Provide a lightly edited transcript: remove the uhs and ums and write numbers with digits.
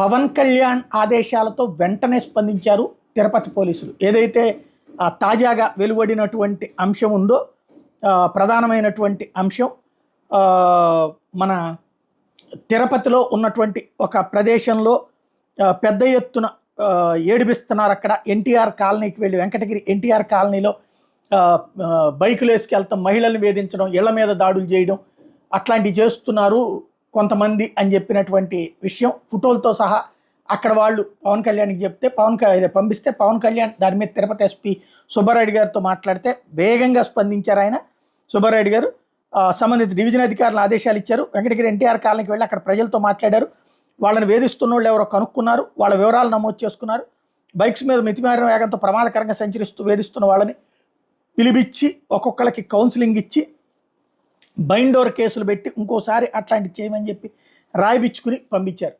పవన్ కళ్యాణ్ ఆదేశాలతో వెంటనే స్పందించారు తిరుపతి పోలీసులు. ఏదైతే తాజాగా వెలువడినటువంటి అంశం ఉందో, ప్రధానమైనటువంటి అంశం మన తిరుపతిలో ఉన్నటువంటి ఒక ప్రదేశంలో పెద్ద ఎత్తున ఏడిపిస్తున్నారు. అక్కడ ఎన్టీఆర్ కాలనీకి వెళ్ళి, వెంకటగిరి ఎన్టీఆర్ కాలనీలో బైకులు వేసుకెళ్తాం, మహిళల్ని వేధించడం, ఇళ్ల మీద దాడులు చేయడం అట్లాంటివి చేస్తున్నారు కొంతమంది అని చెప్పినటువంటి విషయం ఫోటోలతో సహా అక్కడ వాళ్ళు పవన్ కళ్యాణ్కి చెప్తే పంపిస్తే పవన్ కళ్యాణ్ దాని మీద తిరుపతి ఎస్పీ సుబ్బారెడ్డి గారితో మాట్లాడితే వేగంగా స్పందించారు. ఆయన సుబ్బారెడ్డి గారు సంబంధిత డివిజన్ అధికారులు ఆదేశాలు ఇచ్చారు. వెంకటగిరి ఎన్టీఆర్ కాలనీకి వెళ్ళి అక్కడ ప్రజలతో మాట్లాడారు. వాళ్ళని వేధిస్తున్న వాళ్ళు ఎవరో కనుక్కున్నారు, వాళ్ళ వివరాలు నమోదు చేసుకున్నారు. బైక్స్ మీద మితిమీరిన వేగంతో ప్రమాదకరంగా సంచరిస్తూ వేధిస్తున్న వాళ్ళని పిలిపించి ఒక్కొక్కరికి కౌన్సిలింగ్ ఇచ్చి బైండోర్ కేసులు పెట్టి ఇంకోసారి అట్లాంటివి చేయమని చెప్పి రాయిపించుకుని పంపించారు.